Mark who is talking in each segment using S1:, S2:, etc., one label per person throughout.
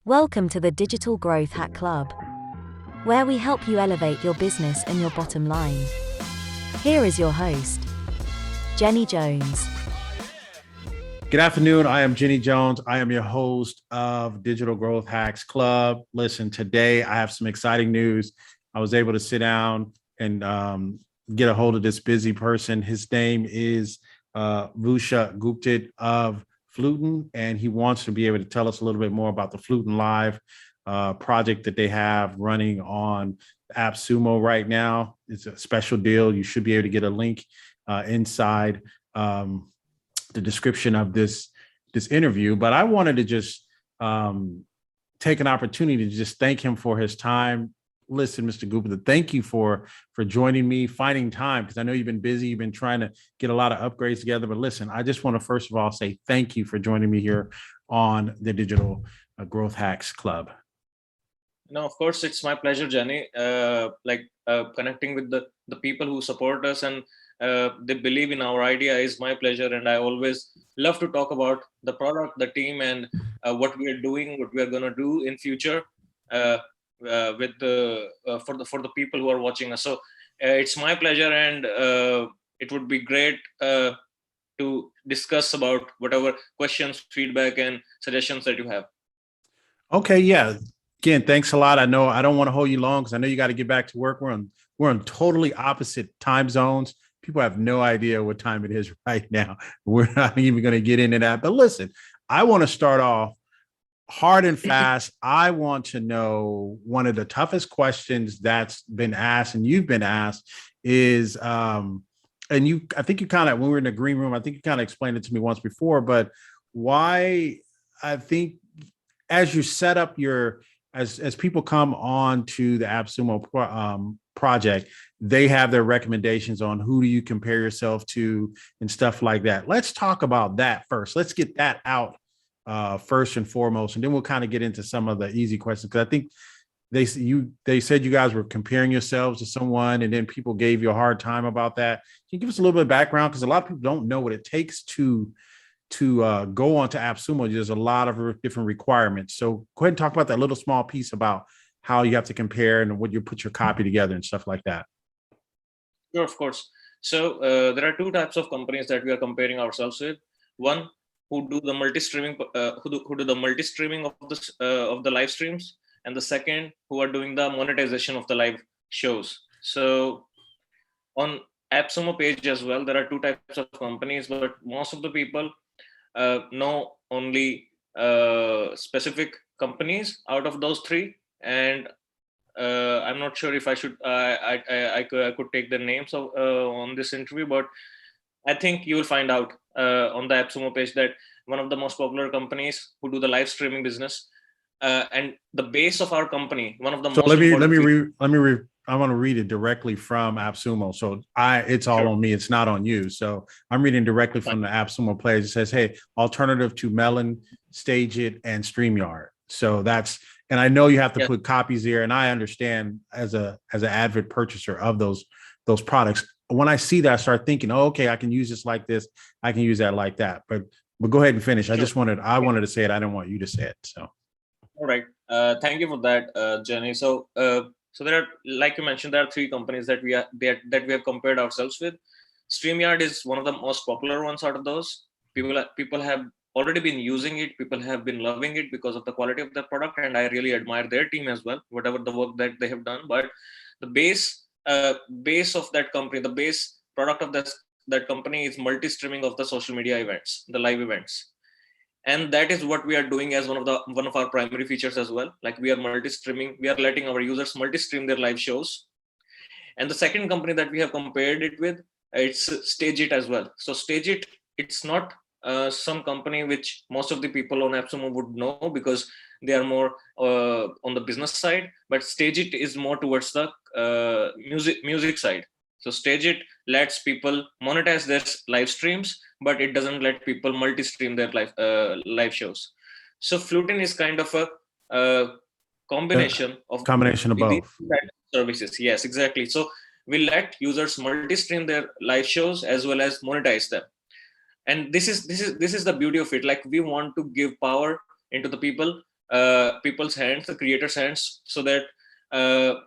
S1: Welcome to the Digital Growth Hack Club, where we help you elevate your business and your bottom line. Here is your host, Jenny Jones.
S2: Good afternoon. I am Jenny Jones. I am your host of Digital Growth Hacks Club. Listen, today I have some exciting news. I was able to sit down and get a hold of this busy person. His name is Vusha Gupta of Flutin, and he wants to be able to tell us a little bit more about the Flutin Live project that they have running on AppSumo right now. It's a special deal. You should be able to get a link inside the description of this interview. But I wanted to just take an opportunity to just thank him for his time. Listen, Mr. Gupta, thank you for joining me, finding time, because I know you've been busy. You've been trying to get a lot of upgrades together. But listen, I just want to first of all say thank you for joining me here on the Digital Growth Hacks Club.
S3: No, of course, it's my pleasure, Jenny. Connecting with the people who support us and they believe in our idea is my pleasure. And I always love to talk about the product, the team, and what we are doing, what we are going to do in future. For the people who are watching us. So it's my pleasure, and it would be great to discuss about whatever questions, feedback, and suggestions that you have.
S2: Okay, yeah. Again, thanks a lot. I know I don't want to hold you long because I know you got to get back to work. We're on totally opposite time zones. People have no idea what time it is right now. We're not even going to get into that. But listen, I want to start off hard and fast. I want to know one of the toughest questions that's been asked and you've been asked is, I think you kind of, when we were in the green room, I think you kind of explained it to me once before, but why I think as you set up as people come on to the AppSumo project, they have their recommendations on who do you compare yourself to and stuff like that. Let's talk about that first. Let's get that out first and foremost, and then we'll kind of get into some of the easy questions, because I think they said you guys were comparing yourselves to someone, and then people gave you a hard time about that. Can you give us a little bit of background, because a lot of people don't know what it takes to go onto AppSumo? There's a lot of different requirements. So go ahead and talk about that little small piece about how you have to compare and what you put your copy together and stuff like that.
S3: Sure, of course. So there are two types of companies that we are comparing ourselves with. One, who do the multi-streaming, who do the multi-streaming of the live streams, and the second, who are doing the monetization of the live shows. So on AppSumo page as well, there are two types of companies, but most of the people know only specific companies out of those three, and I'm not sure if I should I could take the names of on this interview, but I think you will find out on the AppSumo page that one of the most popular companies who do the live streaming business, and the base of our company, one of the
S2: so
S3: most.
S2: I want to read it directly from AppSumo. So it's all
S3: Sure.
S2: on me. It's not on you. So I'm reading directly from the AppSumo page. It says, "Hey, alternative to Melon, StageIt, and StreamYard." So and I know you have to put copies here, and I understand as an avid purchaser of those products. When I see that, I start thinking, oh, okay, I can use this like this. I can use that like that. But go ahead and finish. Sure. I wanted to say it. I didn't want you to say it. So.
S3: All right. Thank you for that, Jenny. So there are, like you mentioned, there are three companies that we have compared ourselves with. StreamYard is one of the most popular ones out of those. People have already been using it. People have been loving it because of the quality of the product, and I really admire their team as well, whatever the work that they have done. But the base of that company, the base product of that company is multi-streaming of the social media events, the live events. And that is what we are doing as one of our primary features as well. Like, we are multi-streaming, we are letting our users multi-stream their live shows. And the second company that we have compared it with, it's StageIt as well. So StageIt, it's not some company which most of the people on AppSumo would know, because they are more on the business side, but StageIt is more towards the music side. So StageIt lets people monetize their live streams, but it doesn't let people multi-stream their live shows. So Flutin is kind of a combination of
S2: both
S3: services. Yes, exactly. So we let users multi-stream their live shows as well as monetize them. And this is the beauty of it. Like, we want to give power into the people people's hands, the creators' hands, so that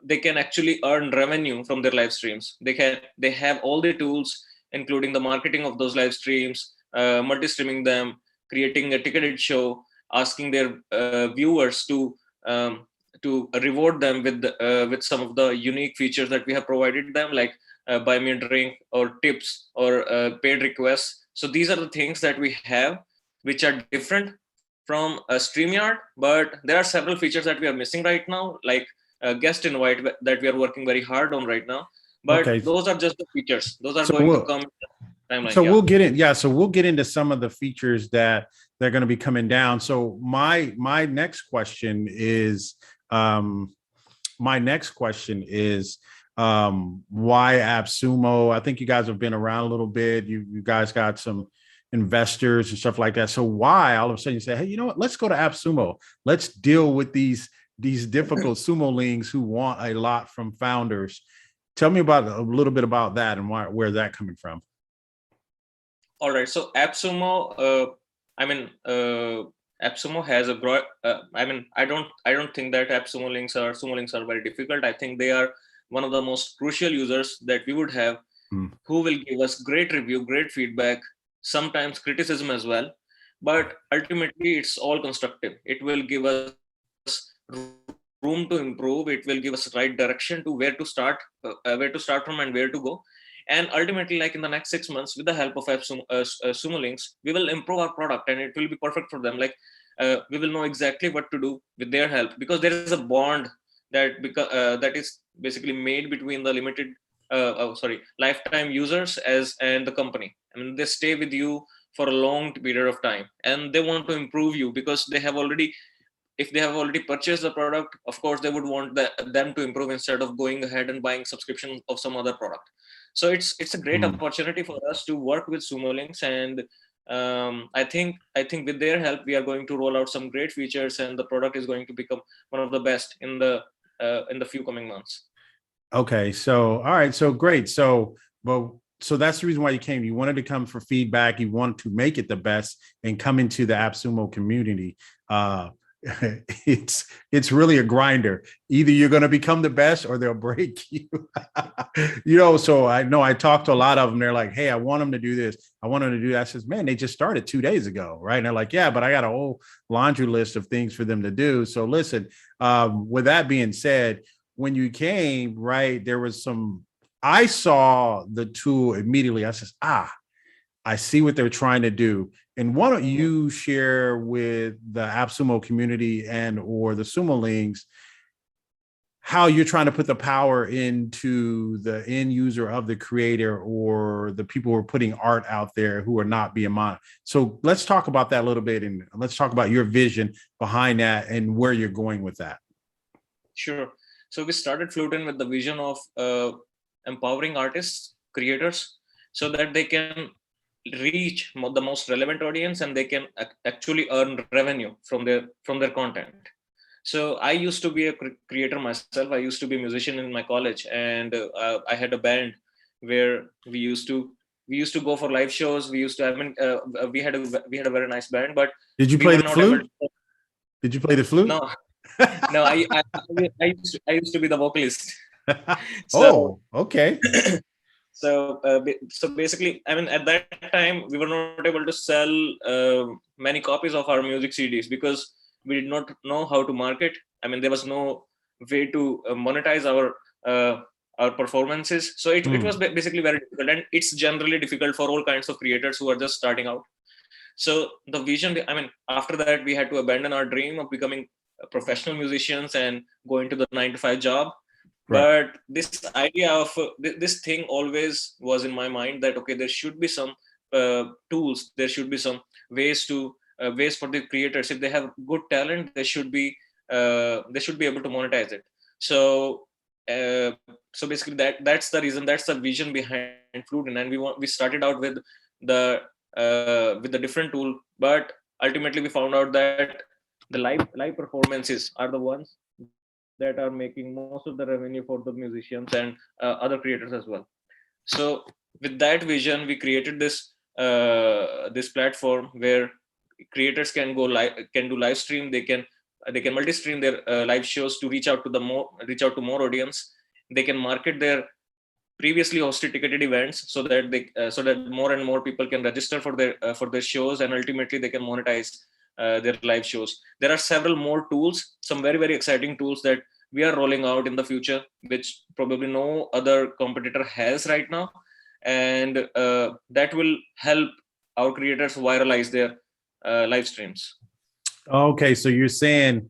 S3: they can actually earn revenue from their live streams. They have all the tools, including the marketing of those live streams, multi-streaming them, creating a ticketed show, asking their viewers um, to reward them with some of the unique features that we have provided them, like buy me a drink or tips or paid requests. So these are the things that we have, which are different from a StreamYard, but there are several features that we are missing right now, like guest invite that we are working very hard on right now. But
S2: Okay.
S3: those are just the features. Those are
S2: So
S3: going to come in the timeline.
S2: so
S3: Yeah.
S2: we'll get in. Yeah. So we'll get into some of the features that they're going to be coming down. So my next question is, my next question is, why AppSumo? I think you guys have been around a little bit. You guys got some investors and stuff like that. So why all of a sudden you say, hey, you know what? Let's go to AppSumo. Let's deal with these difficult sumo lings who want a lot from founders. Tell me about a little bit about that and where's that coming from?
S3: All right. So AppSumo, AppSumo has a broad. I don't think that AppSumo links are Sumo links are very difficult. I think they are one of the most crucial users that we would have, who will give us great review, great feedback, sometimes criticism as well. But ultimately, it's all constructive. It will give us room to improve. It will give us right direction to where to start from and where to go. And ultimately, like in the next 6 months, with the help of Sumo links, we will improve our product and it will be perfect for them. Like we will know exactly what to do with their help, because there is a bond that is basically made between the lifetime users and the company. I mean, they stay with you for a long period of time, and they want to improve you because if they have already purchased the product, of course they would want them to improve instead of going ahead and buying subscription of some other product. So it's a great opportunity for us to work with Sumo links, and I think with their help we are going to roll out some great features, and the product is going to become one of the best in the few coming months.
S2: Okay. So, all right. So great. So that's the reason why you came. You wanted to come for feedback. You wanted to make it the best and come into the AppSumo community. It's really a grinder. Either you're going to become the best or they'll break you. So I know I talked to a lot of them. They're like, hey, I want them to do this. I want them to do that. I says, man, they just started 2 days ago. Right. And they're like, yeah, but I got a whole laundry list of things for them to do. So listen, with that being said, when you came, right, I saw the tool immediately. I says, I see what they're trying to do. And why don't you share with the AppSumo community or the Sumo links how you're trying to put the power into the end user of the creator or the people who are putting art out there who are not being monetized. So let's talk about that a little bit, and let's talk about your vision behind that and where you're going with that.
S3: Sure. So we started Flutin with the vision of empowering artists, creators, so that they can reach the most relevant audience and they can actually earn revenue from their content. So I used to be a creator myself. I used to be a musician in my college, and I had a band where we used to go for live shows. We used to we had a very nice band, but
S2: did you play the flute? Did you play the flute?
S3: No, no. I used to be the vocalist.
S2: So, okay.
S3: So basically, I mean, at that time we were not able to sell many copies of our music CDs because we did not know how to market. I mean, there was no way to monetize our performances. So it was basically very difficult, and it's generally difficult for all kinds of creators who are just starting out. So the vision, I mean, after that we had to abandon our dream of becoming professional musicians and going to the 9-to-5 job. Right. But this idea of this thing always was in my mind, that okay, there should be some tools, there should be some ways for the creators. If they have good talent, they should be able to monetize it. So basically that's the reason, that's the vision behind Flutin, and we started out with the different tool, but ultimately we found out that the live performances are the ones that are making most of the revenue for the musicians and other creators as well. So with that vision, we created this platform where creators can do live stream. They can they can multi-stream their live shows to reach out to more audience. They can market their previously hosted ticketed events so that so that more and more people can register for their shows, and ultimately they can monetize their live shows. There are several more tools, some very, very exciting tools that we are rolling out in the future, which probably no other competitor has right now, and that will help our creators viralize their live streams.
S2: Okay, so you're saying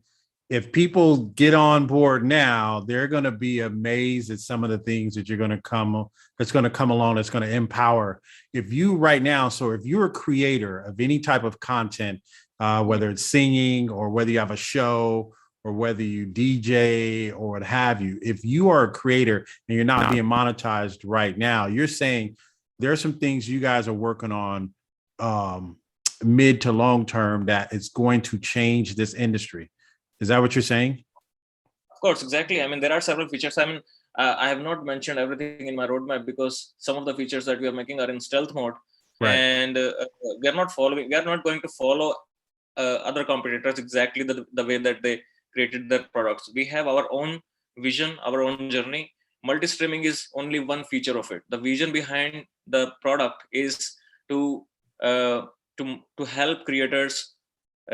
S2: if people get on board now, they're going to be amazed at some of the things that that's going to come along, that's going to empower. If you right now, so if you're a creator of any type of content, whether it's singing or whether you have a show or whether you DJ or what have you, if you are a creator and you're not being monetized right now, you're saying there are some things you guys are working on mid to long term that it's going to change this industry. Is that what you're saying?
S3: Of course, exactly. I mean, there are several features. I mean, I have not mentioned everything in my roadmap because some of the features that we are making are in stealth mode,
S2: Right.
S3: and we are not going to follow other competitors exactly the way that they created their products. We have our own vision, our own journey. Multi-streaming is only one feature of it. The vision behind the product is to uh, to help creators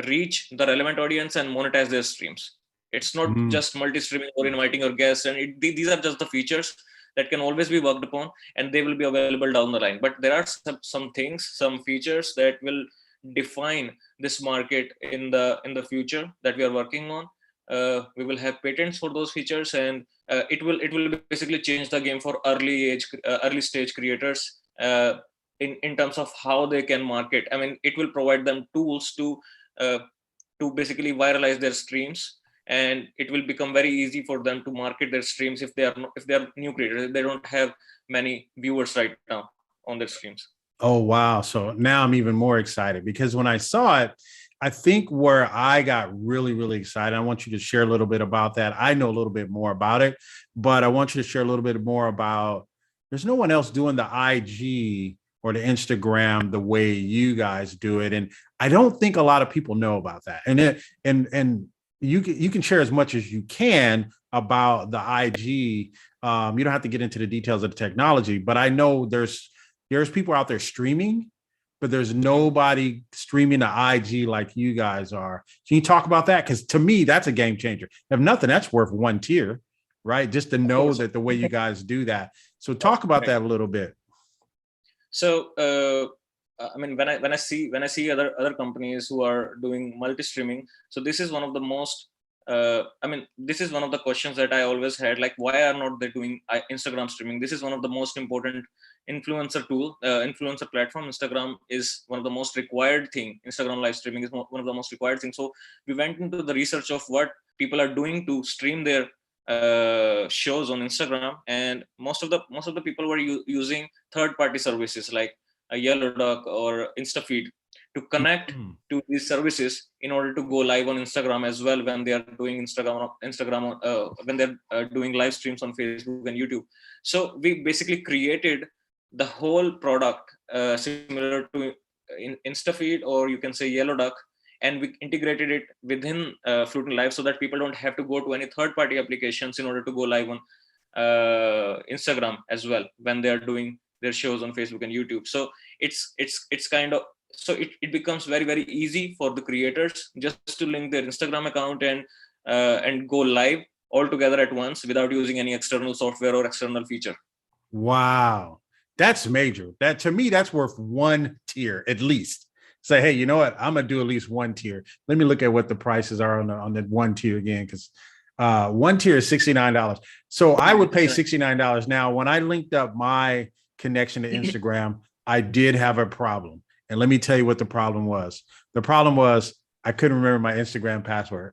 S3: reach the relevant audience and monetize their streams. It's not just multi-streaming or inviting your guests, and these are just the features that can always be worked upon, and they will be available down the line. But there are some things, some features that will define this market in the future that we are working on. We will have patents for those features, and it will basically change the game for early stage creators in terms of how they can market. I mean, it will provide them tools to basically viralize their streams, and it will become very easy for them to market their streams if they are new creators, if they don't have many viewers right now on their streams.
S2: Oh, wow. So now I'm even more excited because when I saw it, I think where I got really, really excited, I want you to share a little bit about that. I know a little bit more about it, but I want you to share a little bit more about, there's no one else doing the IG or the Instagram the way you guys do it. And I don't think a lot of people know about that. And you can share as much as you can about the IG. You don't have to get into the details of the technology, but I know there's people out there streaming, but there's nobody streaming the IG like you guys are. Can you talk about that? Because to me, that's a game changer. If nothing, that's worth one tier, right? Just to know that the way you guys do that. So talk about that a little bit.
S3: So I mean, when I see other companies who are doing multi-streaming, so this is one of the most this is one of the questions that I always had, like, why are not they doing Instagram streaming? This is one of the most important influencer platform. Instagram is one of the most required thing. Instagram live streaming is one of the most required things. So we went into the research of what people are doing to stream their shows on Instagram, and most of the people were using third-party services like a Yellow Duck or InstaFeed to connect to these services in order to go live on Instagram as well when they are doing when they're doing live streams on Facebook and YouTube. So we basically created the whole product similar to InstaFeed, or you can say Yellow Duck, and we integrated it within Flutin Live so that people don't have to go to any third-party applications in order to go live on Instagram as well when they are doing their shows on Facebook and YouTube. So it's kind of, so it becomes very, very easy for the creators just to link their Instagram account and go live all together at once without using any external software or external feature.
S2: Wow, that's major. That to me, that's worth one tier at least. Say, hey, you know what? I'm gonna do at least one tier. Let me look at what the prices are on the one tier again, because one tier is $69. So I would pay $69 now. When I linked up my connection to Instagram, I did have a problem. And let me tell you what the problem was. The problem was I couldn't remember my Instagram password.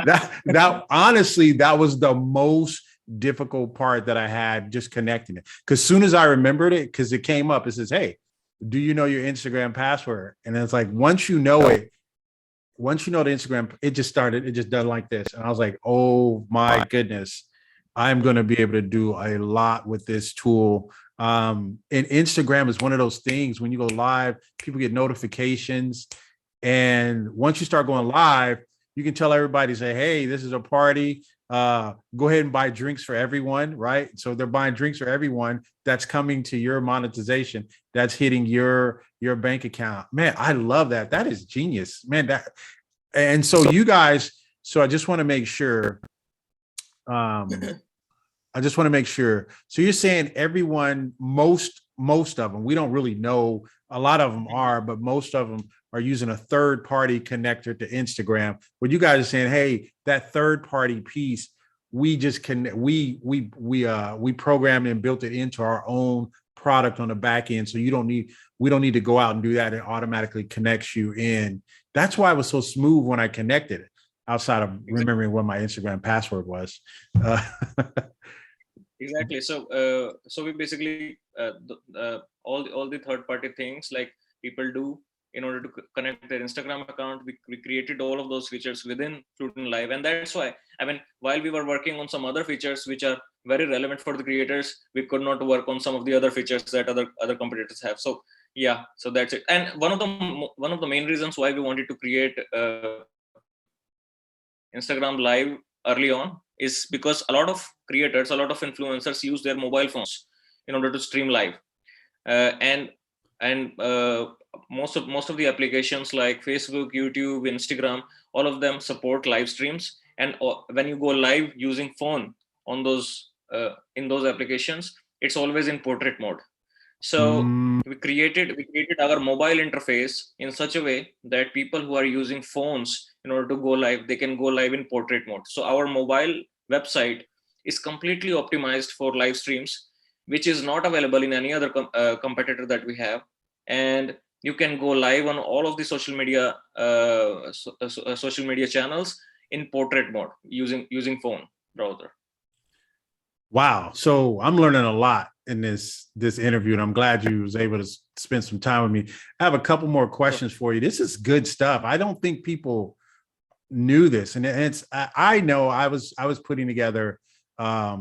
S2: that honestly, that was the most difficult part that I had, just connecting it. Because as soon as I remembered it, because it came up, it says, hey, do you know your Instagram password? And it's like, once you know the Instagram, it just done like this. And I was like, oh my goodness, I'm going to be able to do a lot with this tool. And Instagram is one of those things when you go live, people get notifications. And once you start going live, you can tell everybody, say, hey, this is a party. Go ahead and buy drinks for everyone, right? So they're buying drinks for everyone that's coming to your monetization, that's hitting your bank account. Man, I love that. That is genius, man. And so you guys, so I just want to make sure. I just want to make sure. So you're saying everyone, most of them, we don't really know. A lot of them are, but most of them are using a third party connector to Instagram. But you guys are saying, hey, that third party piece, we just can we programmed and built it into our own product on the back end. So we don't need to go out and do that. It automatically connects you in. That's why it was so smooth when I connected it, outside of remembering what my Instagram password was.
S3: Exactly. So we basically all the third party things like people do in order to connect their Instagram account. We created all of those features within Flutin Live, and that's why, I mean, while we were working on some other features which are very relevant for the creators, we could not work on some of the other features that other competitors have. So yeah, so that's it. And one of the main reasons why we wanted to create Instagram Live early on is because a lot of creators, a lot of influencers use their mobile phones in order to stream live, and most of the applications like Facebook, YouTube, Instagram, all of them support live streams. And when you go live using phone on those in those applications, it's always in portrait mode. So we created our mobile interface in such a way that people who are using phones in order to go live, they can go live in portrait mode. So our mobile website is completely optimized for live streams, which is not available in any other competitor that we have. And you can go live on all of the social media channels in portrait mode using phone browser.
S2: Wow. So I'm learning a lot in this interview, and I'm glad you was able to spend some time with me. I have a couple more questions for you. This is good stuff. I don't think people knew this, and I know I was putting together a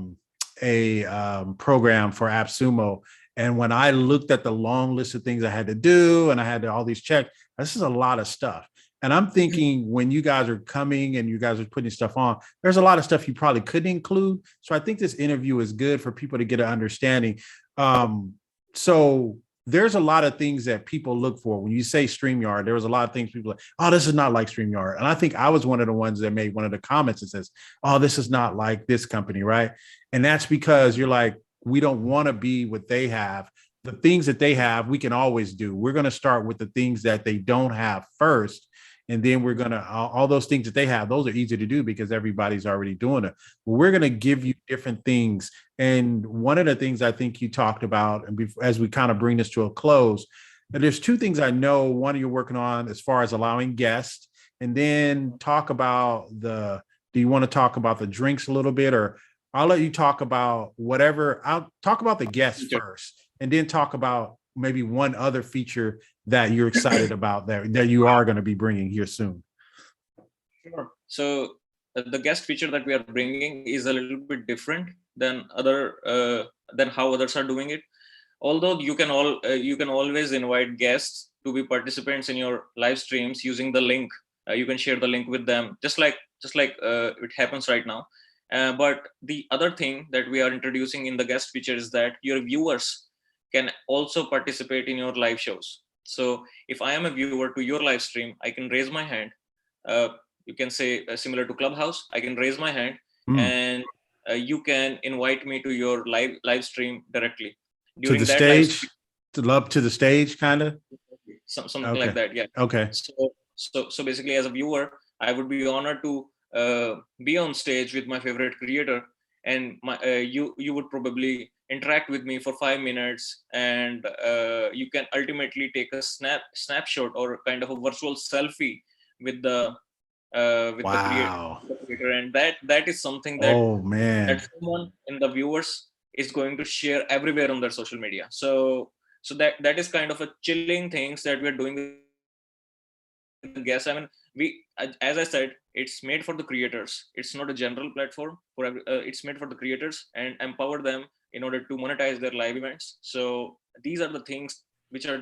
S2: program for AppSumo, and when I looked at the long list of things I had to do, and I had all these checks, this is a lot of stuff. And I'm thinking when you guys are coming and you guys are putting stuff on, there's a lot of stuff you probably couldn't include. So I think this interview is good for people to get an understanding. So there's a lot of things that people look for. When you say StreamYard, there was a lot of things people like, oh, this is not like StreamYard. And I think I was one of the ones that made one of the comments that says, oh, this is not like this company, right? And that's because you're like, we don't want to be what they have. The things that they have, we can always do. We're going to start with the things that they don't have first. And then we're going to, all those things that they have, those are easy to do because everybody's already doing it. But we're going to give you different things. And one of the things I think you talked about, and as we kind of bring this to a close, there's two things I know. One you're working on as far as allowing guests, and then talk about do you want to talk about the drinks a little bit, or I'll let you talk about whatever. I'll talk about the guests first, and then talk about maybe one other feature that you're excited about that you are going to be bringing here soon.
S3: Sure. So the guest feature that we are bringing is a little bit different than how others are doing it. Although you can always invite guests to be participants in your live streams using the link. You can share the link with them, just like it happens right now. But the other thing that we are introducing in the guest feature is that your viewers can also participate in your live shows. So if I am a viewer to your live stream, I can raise my hand. You can say similar to Clubhouse, I can raise my hand and you can invite me to your live stream directly.
S2: During to the stage, to the stage, kind of?
S3: Something okay. Like that, yeah.
S2: Okay.
S3: So basically, as a viewer, I would be honored to be on stage with my favorite creator, and you would probably interact with me for 5 minutes, and you can ultimately take a snapshot or kind of a virtual selfie with the creator, and that is something that that someone in the viewers is going to share everywhere on their social media. So that is kind of a chilling things that we're doing with the guests. I mean, as I said, it's made for the creators. It's not a general platform for it's made for the creators and empower them in order to monetize their live events. So these are the things which we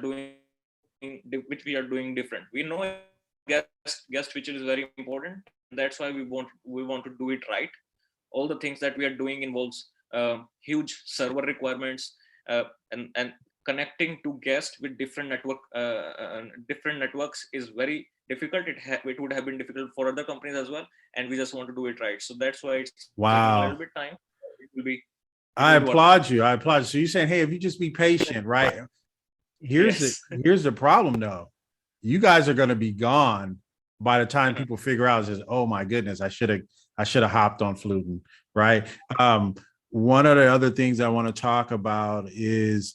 S3: are doing different. We know guest feature is very important. That's why we want to do it right. All the things that we are doing involves huge server requirements, and connecting to guests with different networks is very difficult. It would have been difficult for other companies as well, and we just want to do it right. So that's why it's taking a little
S2: Wow.
S3: bit time. It will be it
S2: I
S3: will be worth it.
S2: applaud you. I applaud you. So you're saying, hey, if you just be patient, right?
S3: Yes.
S2: Here's the problem though. You guys are going to be gone by the time people figure out is, oh my goodness, I should have hopped on Flutin, right? One of the other things I want to talk about is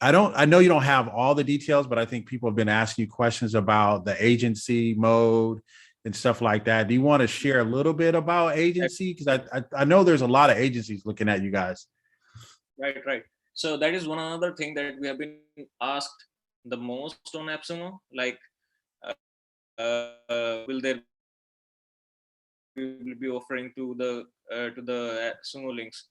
S2: I know you don't have all the details, but I think people have been asking you questions about the agency mode and stuff like that. Do you want to share a little bit about agency? Because I know there's a lot of agencies looking at you guys.
S3: Right. So that is one another thing that we have been asked the most on AppSumo. Like, will there we will be offering to the Sumo links.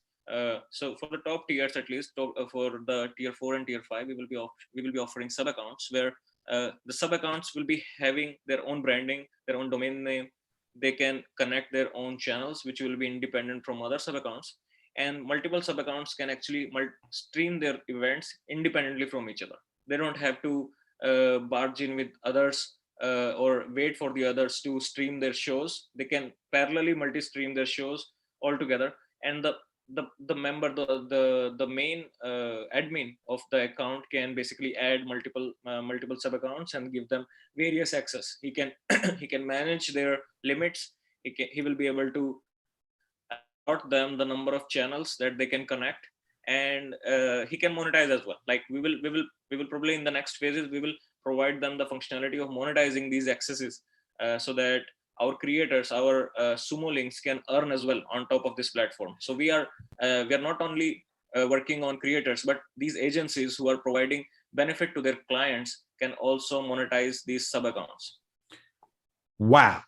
S3: So for the top tiers, at least for the tier 4 and tier 5, we will be offering sub accounts where the sub accounts will be having their own branding, their own domain name. They can connect their own channels, which will be independent from other sub accounts. And multiple sub accounts can actually stream their events independently from each other. They don't have to barge in with others or wait for the others to stream their shows. They can parallelly multi-stream their shows all together, and the member, the main admin of the account can basically add multiple sub accounts and give them various access. He can he can manage their limits. He will be able to allot them the number of channels that they can connect, and he can monetize as well. Like we will probably in the next phases we will provide them the functionality of monetizing these accesses, so that our creators, our Sumo links can earn as well on top of this platform. So we are not only working on creators, but these agencies who are providing benefit to their clients can also monetize these sub accounts.
S2: Wow.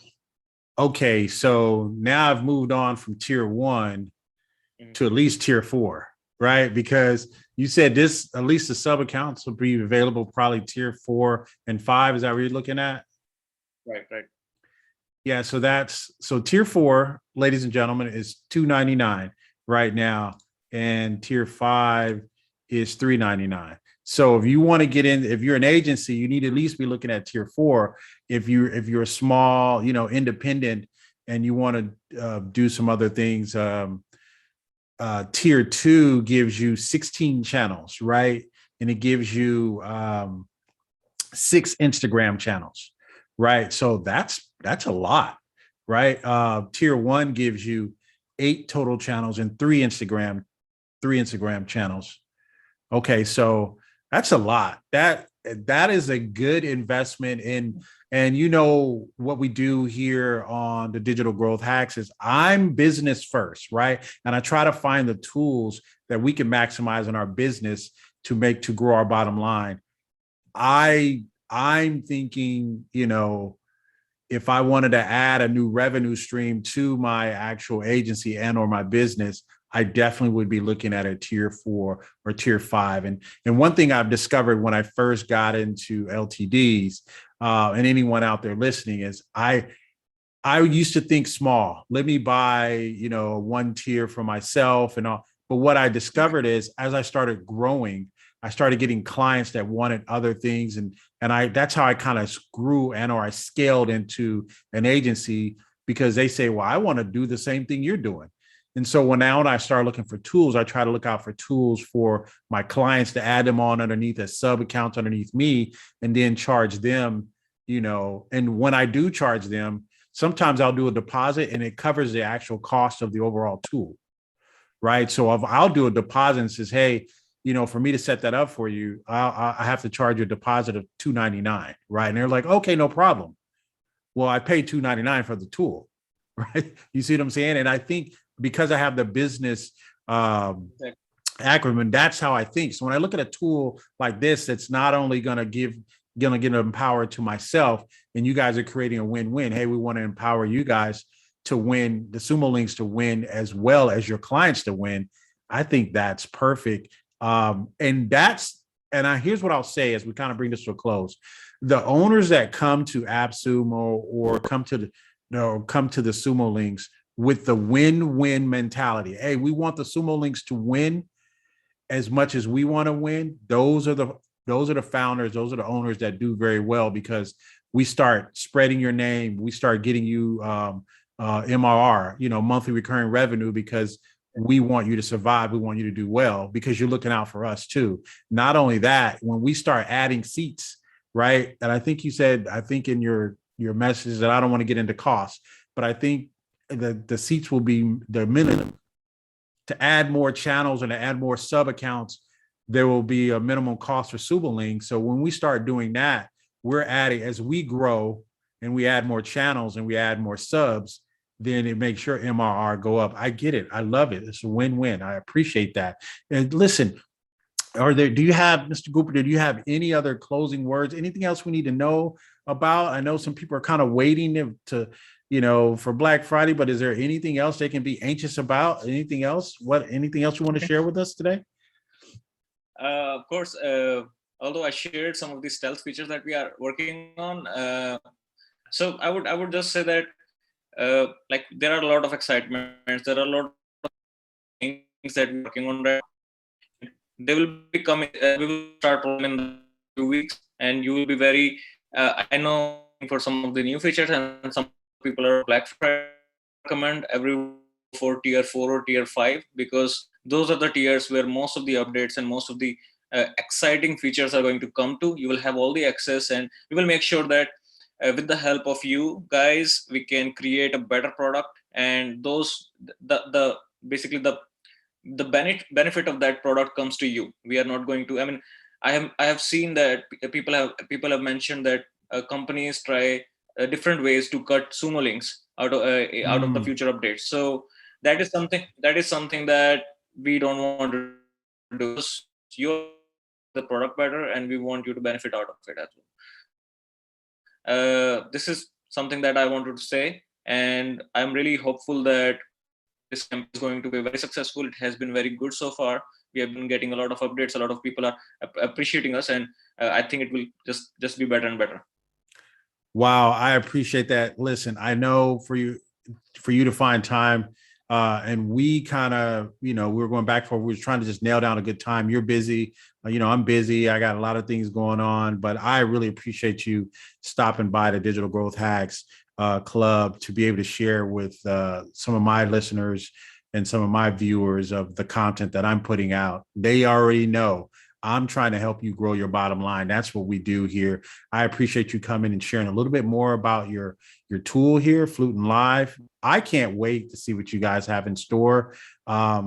S2: Okay, so now I've moved on from tier 1 to at least tier 4, right? Because you said this, at least the sub accounts will be available probably tier 4 and 5. Is that what you're looking at?
S3: Right.
S2: Yeah, so tier 4, ladies and gentlemen, is $299 right now, and tier 5 is $399. So if you want to get in, if you're an agency, you need to at least be looking at tier 4. If you're a small, independent, and you want to do some other things, tier 2 gives you 16 channels, right? And it gives you 6 Instagram channels, right? So that's a lot, right? Tier 1 gives you 8 total channels and 3 Instagram channels. Okay, so that's a lot. That is a good investment in. And what we do here on the Digital Growth Hacks is I'm business first, right? And I try to find the tools that we can maximize in our business to grow our bottom line. I'm thinking, if I wanted to add a new revenue stream to my actual agency and or my business, I definitely would be looking at a tier 4 or tier 5. And one thing I've discovered when I first got into LTDs, and anyone out there listening, is I used to think small. Let me buy, one tier for myself and all. But what I discovered is as I started growing, I started getting clients that wanted other things. And that's how I kind of grew or I scaled into an agency, because they say, well, I want to do the same thing you're doing. And so when I start looking for tools, I try to look out for tools for my clients to add them on underneath a sub account underneath me, and then charge them, and when I do charge them, sometimes I'll do a deposit and it covers the actual cost of the overall tool. Right. So if I'll do a deposit and says, hey, for me to set that up for you, I have to charge you a deposit of $299. Right. And they're like, okay, no problem. Well, I paid $299 for the tool. Right. You see what I'm saying? And I think because I have the business acumen, that's how I think. So when I look at a tool like this, that's not only going to get empowered to myself, and you guys are creating a win-win. Hey, we want to empower you guys to win, the Sumo links to win, as well as your clients to win. I think that's perfect. Here's what I'll say as we kind of bring this to a close. the owners that come to AppSumo or come to the Sumo Links with the win-win mentality. Hey, we want the Sumo Links to win as much as we want to win. Those are the founders, those are the owners that do very well, because we start spreading your name, we start getting you MRR, monthly recurring revenue, because we want you to survive, we want you to do well, because you're looking out for us too. Not only that, when we start adding seats, right? And I think you said, I think in your message that I don't want to get into costs, but I think the seats will be the minimum. To add more channels and to add more sub accounts, there will be a minimum cost for Sumo Links. So when we start doing that, we're adding, as we grow and we add more channels and we add more subs, then it makes sure MRR go up. I get it. I love it. It's a win-win. I appreciate that. And listen, do you have, Mr. Cooper, do you have any other closing words? Anything else we need to know about? I know some people are kind of waiting to for Black Friday, but is there anything else they can be anxious about? Anything else you want to share with us today?
S3: Of course, although I shared some of the stealth features that we are working on. So I would just say that like there are a lot of excitements, there are a lot of things that we're working on right now. They will be coming, we will start rolling in a few weeks, and you will be very, I know for some of the new features, and some people are Black Friday recommend every for tier 4 or tier 5, because those are the tiers where most of the updates and most of the exciting features are going to come to. You will have all the access, and we will make sure that with the help of you guys, we can create a better product, and basically the benefit of that product comes to you. We are not going to, I mean, I have seen that people have mentioned that companies try different ways to cut Sumo Links out of the future updates. So that is something that we don't want to do. You're the product better, and we want you to benefit out of it as well. So this is something that I wanted to say, and I'm really hopeful that this campaign is going to be very successful. It has been very good so far. We have been getting a lot of updates. A lot of people are appreciating us, and I think it will just be better and better.
S2: Wow, I appreciate that. Listen, I know for you to find time, and we kind of, we were going back for, we were trying to just nail down a good time. You're busy, I'm busy. I got a lot of things going on, but I really appreciate you stopping by the Digital Growth Hacks Club to be able to share with some of my listeners and some of my viewers of the content that I'm putting out. They already know I'm trying to help you grow your bottom line. That's what we do here. I appreciate you coming and sharing a little bit more about your tool here, Flutin Live. I can't wait to see what you guys have in store. I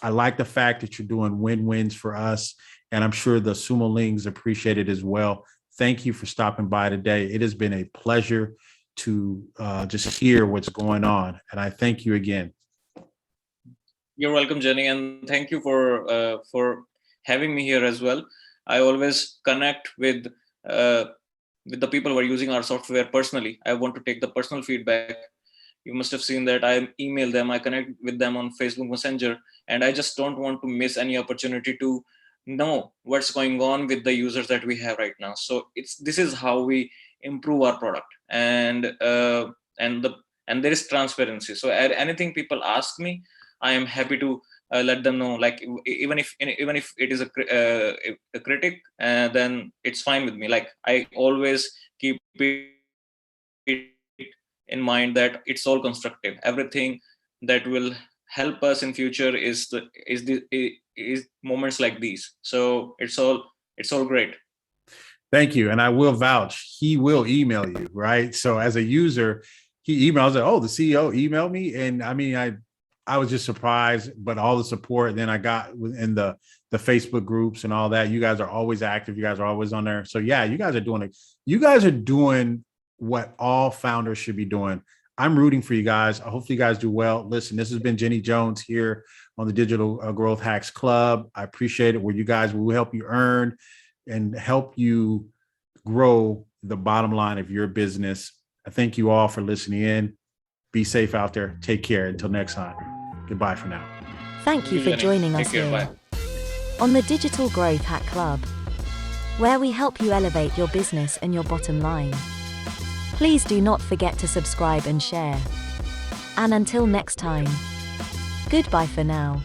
S2: like the fact that you're doing win-wins for us, and I'm sure the Sumo Lings appreciate it as well. Thank you for stopping by today. It has been a pleasure to just hear what's going on, and I thank you again.
S3: You're welcome, Jenny, and thank you for having me here as well. I always connect with the people who are using our software personally. I want to take the personal feedback. You must have seen that I email them, I connect with them on Facebook Messenger, and I just don't want to miss any opportunity to know what's going on with the users that we have right now. So this is how we improve our product, and there is transparency. So anything people ask me, I am happy to let them know. Like even if it is a critic, then it's fine with me. Like I always keep it in mind that it's all constructive. Everything that will help us in future is moments like these. So it's all great.
S2: Thank you. And I will vouch, he will email you, right? So as a user, he emails like, oh, the CEO emailed me. And I mean, I was just surprised, but all the support then I got in the Facebook groups and all that. You guys are always active. You guys are always on there. So yeah, you guys are doing it. You guys are doing what all founders should be doing. I'm rooting for you guys. I hope you guys do well. Listen, this has been Jenny Jones here on the Digital Growth Hacks Club. I appreciate it, where you guys will help you earn and help you grow the bottom line of your business. I thank you all for listening in. Be safe out there. Take care. Until next time. Goodbye for now.
S1: Thank you for joining us here on the Digital Growth Hack Club. where we help you elevate your business and your bottom line. Please do not forget to subscribe and share. And until next time, goodbye for now.